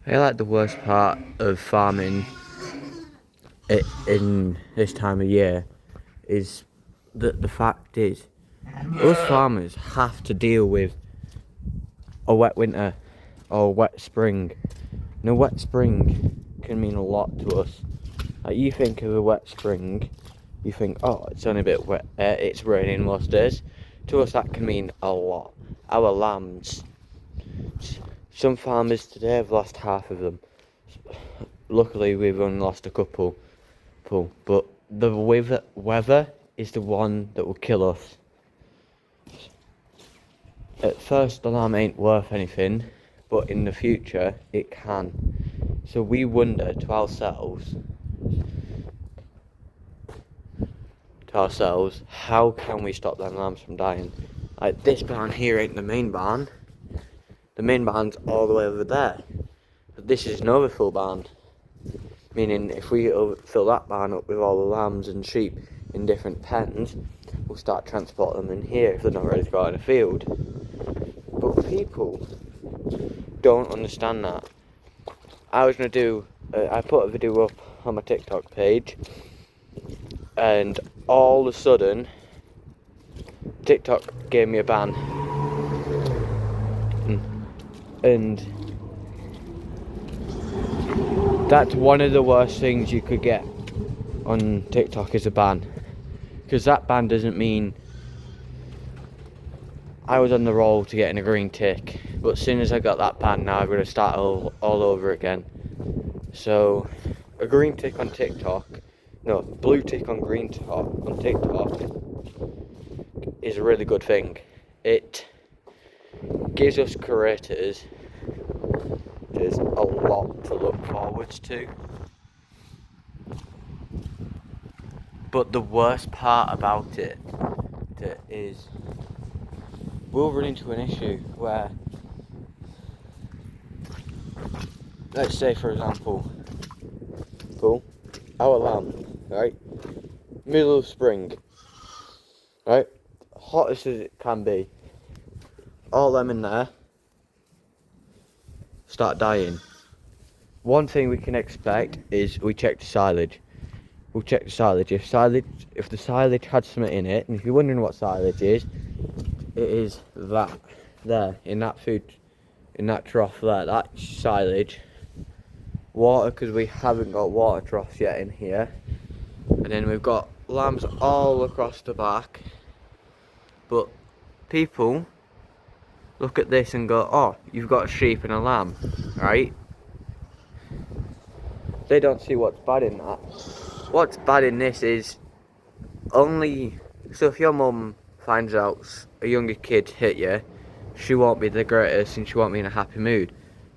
I feel like the worst part of farming in this time of year is that the fact is us farmers have to deal with a wet winter or a wet spring. And a wet spring can mean a lot to us. Like, you think of a wet spring, you think, oh, it's only a bit wet, it's raining most days. To us that can mean a lot. Our lambs, some farmers today have lost half of them. Luckily we've only lost a couple, but the weather is the one that will kill us. At first the lamb ain't worth anything, but in the future it can. So we wonder to ourselves, how can we stop them lambs from dying? Like, this barn here ain't the main barn. The main barn's all the way over there. But this is an overfill barn. Meaning if we fill that barn up with all the lambs and sheep in different pens, we'll start transporting them in here if they're not ready to go out in a field. But people don't understand that. I put a video up on my TikTok page, and all of a sudden TikTok gave me a ban. And that's one of the worst things you could get on TikTok, is a ban. Because that ban doesn't mean I was on the roll to getting a green tick, but as soon as I got that ban, now I'm going to start all over again. So a green tick on TikTok, no, blue tick on green tick on TikTok is a really good thing. It gives us creators there's a lot to look forwards to. But the worst part about it is we'll run into an issue where, let's say for example, our lamb, right, middle of spring, right, hottest as it can be, all them in there start dying. One thing we can expect is we check the silage. We'll check the silage. If the silage had something in it, and if you're wondering what silage is, it is that there, in that trough there, that silage. Water, because we haven't got water troughs yet in here. And then we've got lambs all across the back. But people look at this and go, oh, you've got a sheep and a lamb, right? They don't see what's bad in that. What's bad in this is so if your mum finds out a younger kid hit you, she won't be the greatest and she won't be in a happy mood.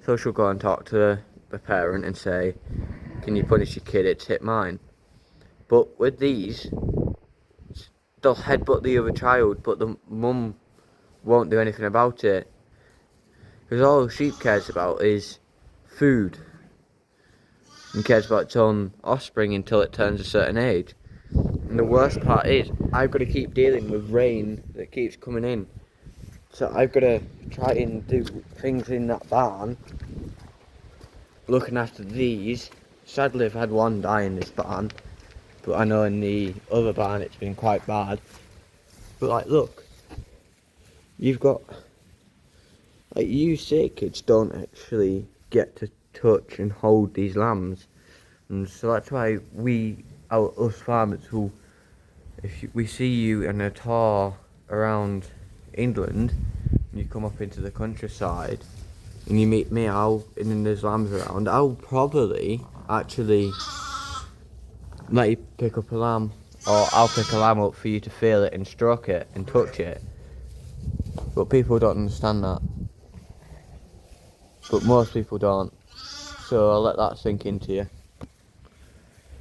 So she'll go and talk to the parent and say, can you punish your kid, it's hit mine. But with these, they'll headbutt the other child, but the mum won't do anything about it. Because all a sheep cares about is food, and cares about its own offspring until it turns a certain age. And the worst part is, I've got to keep dealing with rain that keeps coming in. So I've got to try and do things in that barn, looking after these. Sadly, I've had one die in this barn, but I know in the other barn it's been quite bad. But like, look, you've got, like, you sick kids don't actually get to touch and hold these lambs, and so that's why us farmers, who, if we see you in a tour around England and you come up into the countryside and you meet me out and there's lambs around, I'll probably actually let you pick up a lamb, or I'll pick a lamb up for you to feel it and stroke it and touch it. But people don't understand that. But most people don't. So I'll let that sink into you.